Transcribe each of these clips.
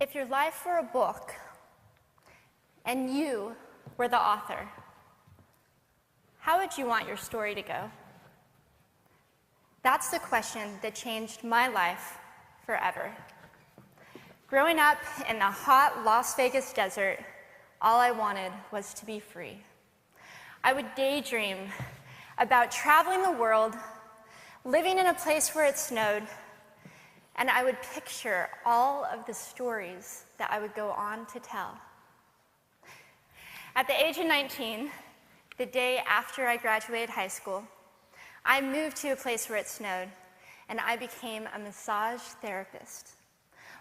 If your life were a book and you were the author, how would you want your story to go? That's the question that changed my life forever. Growing up in the hot Las Vegas desert, all I wanted was to be free. I would daydream about traveling the world, living in a place where it snowed, and I would picture all of the stories that I would go on to tell. At the age of 19, the day after I graduated high school, I moved to a place where it snowed, and I became a massage therapist.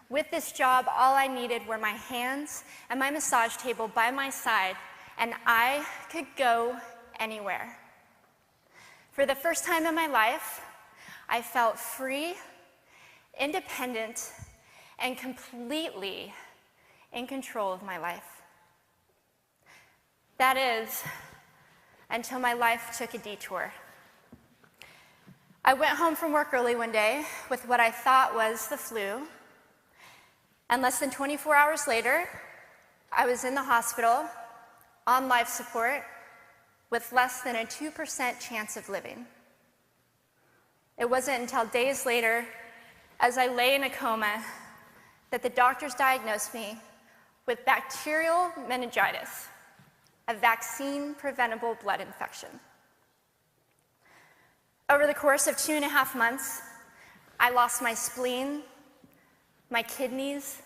With this job, all I needed were my hands and my massage table by my side, and I could go anywhere. For the first time in my life, I felt free, independent, and completely in control of my life. That is, until my life took a detour. I went home from work early one day with what I thought was the flu, and less than 24 hours later, I was in the hospital on life support with less than a 2% chance of living. It wasn't until days later, as I lay in a coma, that the doctors diagnosed me with bacterial meningitis, a vaccine-preventable blood infection. Over the course of 2.5 months, I lost my spleen, my kidneys,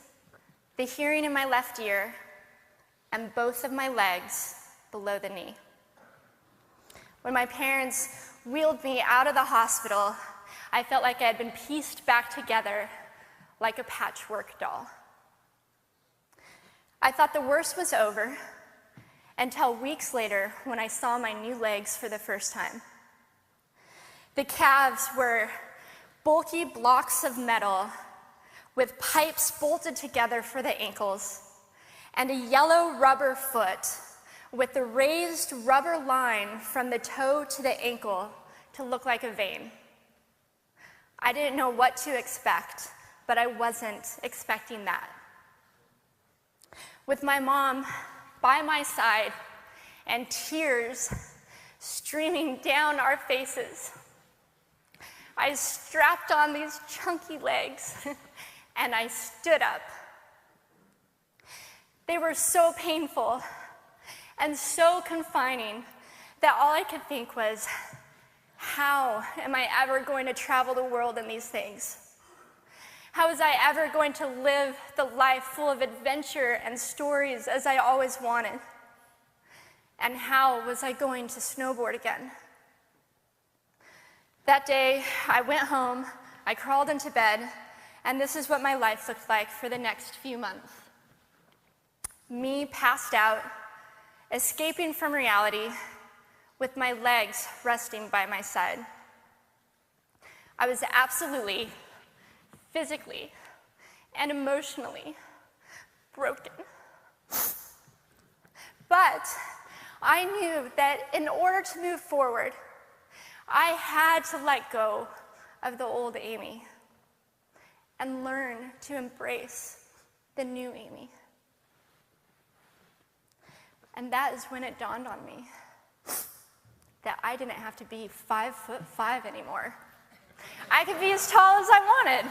the hearing in my left ear, and both of my legs below the knee. When my parents wheeled me out of the hospital, I felt like I had been pieced back together like a patchwork doll. I thought the worst was over until weeks later when I saw my new legs for the first time. The calves were bulky blocks of metal with pipes bolted together for the ankles, and a yellow rubber foot with the raised rubber line from the toe to the ankle to look like a vein. I didn't know what to expect, but I wasn't expecting that. With my mom by my side and tears streaming down our faces, I strapped on these chunky legs and I stood up. They were so painful and so confining that all I could think was, how am I ever going to travel the world in these things? How was I ever going to live the life full of adventure and stories as I always wanted? And how was I going to snowboard again? That day, I went home, I crawled into bed, and this is what my life looked like for the next few months. Me passed out, escaping from reality, with my legs resting by my side. I was absolutely, physically, and emotionally broken. But I knew that in order to move forward, I had to let go of the old Amy and learn to embrace the new Amy. And that is when it dawned on me that I didn't have to be 5'5" anymore. I could be as tall as I wanted.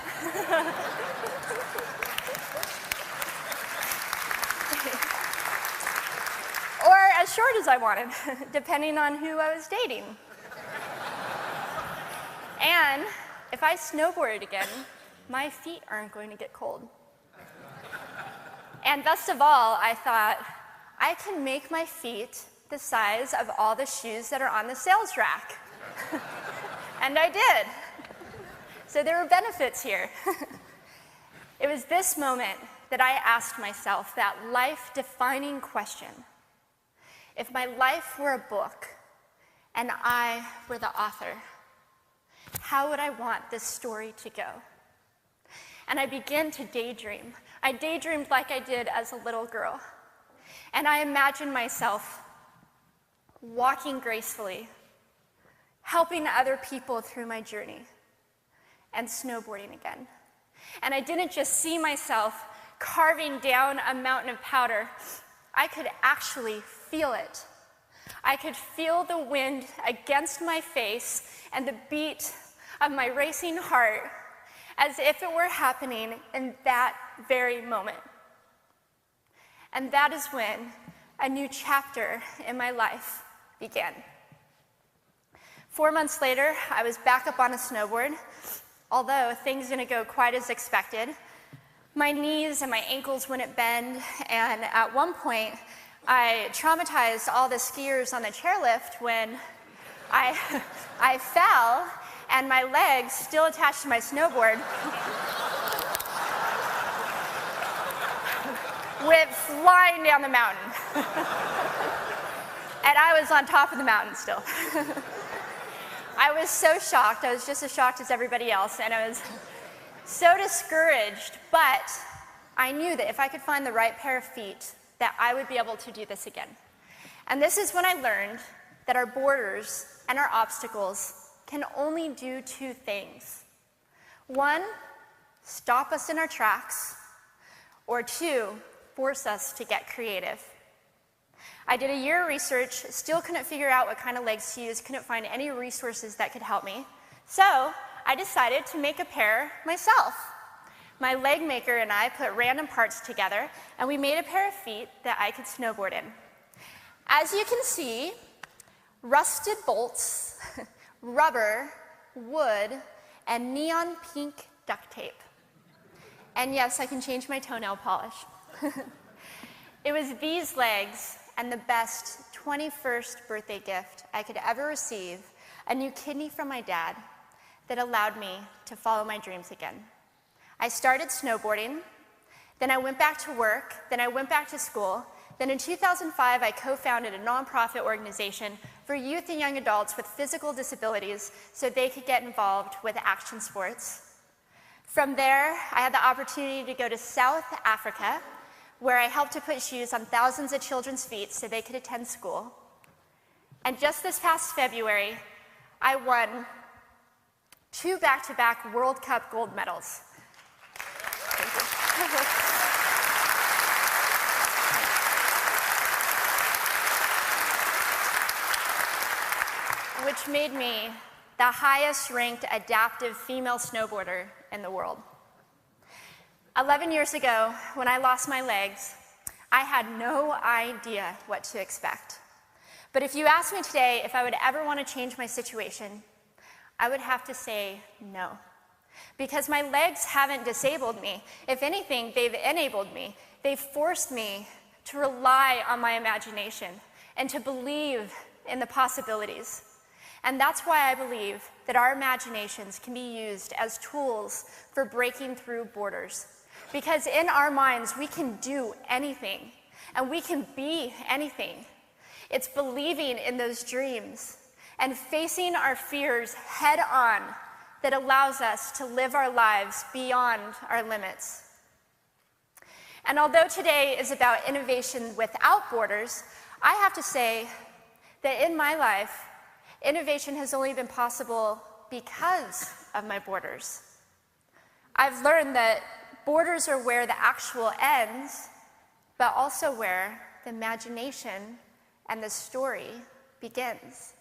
Or as short as I wanted, depending on who I was dating. And if I snowboarded again, my feet aren't going to get cold. And best of all, I thought, I can make my feet the size of all the shoes that are on the sales rack. And I did. So there were benefits here. It was this moment that I asked myself that life-defining question. If my life were a book and I were the author, how would I want this story to go? And I began to daydream. I daydreamed like I did as a little girl. And I imagined myself walking gracefully, helping other people through my journey, and snowboarding again. And I didn't just see myself carving down a mountain of powder, I could actually feel it. I could feel the wind against my face and the beat of my racing heart as if it were happening in that very moment. And that is when a new chapter in my life began. 4 months later, I was back up on a snowboard, although things didn't go quite as expected. My knees and my ankles wouldn't bend, and at one point, I traumatized all the skiers on the chairlift when I fell, and my legs, still attached to my snowboard, went flying down the mountain. And I was on top of the mountain still. I was so shocked. I was just as shocked as everybody else, and I was so discouraged, but I knew that if I could find the right pair of feet, that I would be able to do this again. And this is when I learned that our borders and our obstacles can only do two things. One, stop us in our tracks, or two, force us to get creative. I did a year of research, still couldn't figure out what kind of legs to use, couldn't find any resources that could help me. So I decided to make a pair myself. My leg maker and I put random parts together, and we made a pair of feet that I could snowboard in. As you can see, rusted bolts, rubber, wood, and neon pink duct tape. And yes, I can change my toenail polish. It was these legs and the best 21st birthday gift I could ever receive, a new kidney from my dad, that allowed me to follow my dreams again. I started snowboarding, then I went back to work, then I went back to school. Then in 2005, I co-founded a nonprofit organization for youth and young adults with physical disabilities so they could get involved with action sports. From there, I had the opportunity to go to South Africa, where I helped to put shoes on thousands of children's feet so they could attend school. And just this past February, I won 2 back-to-back World Cup gold medals. Thank you. Which made me the highest-ranked adaptive female snowboarder in the world. 11 years ago, when I lost my legs, I had no idea what to expect. But if you asked me today if I would ever want to change my situation, I would have to say no. Because my legs haven't disabled me. If anything, they've enabled me. They've forced me to rely on my imagination and to believe in the possibilities. And that's why I believe that our imaginations can be used as tools for breaking through borders. Because in our minds, we can do anything, and we can be anything. It's believing in those dreams and facing our fears head on that allows us to live our lives beyond our limits. And although today is about innovation without borders, I have to say that in my life, innovation has only been possible because of my borders. I've learned that borders are where the actual ends, but also where the imagination and the story begins.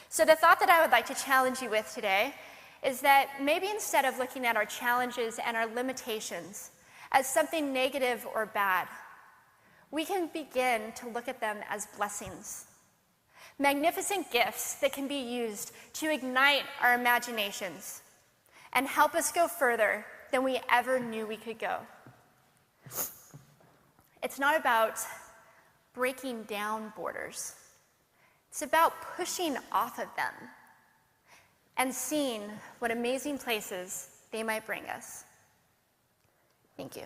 So the thought that I would like to challenge you with today is that maybe instead of looking at our challenges and our limitations as something negative or bad, we can begin to look at them as blessings. Magnificent gifts that can be used to ignite our imaginations and help us go further than we ever knew we could go. It's not about breaking down borders. It's about pushing off of them and seeing what amazing places they might bring us. Thank you.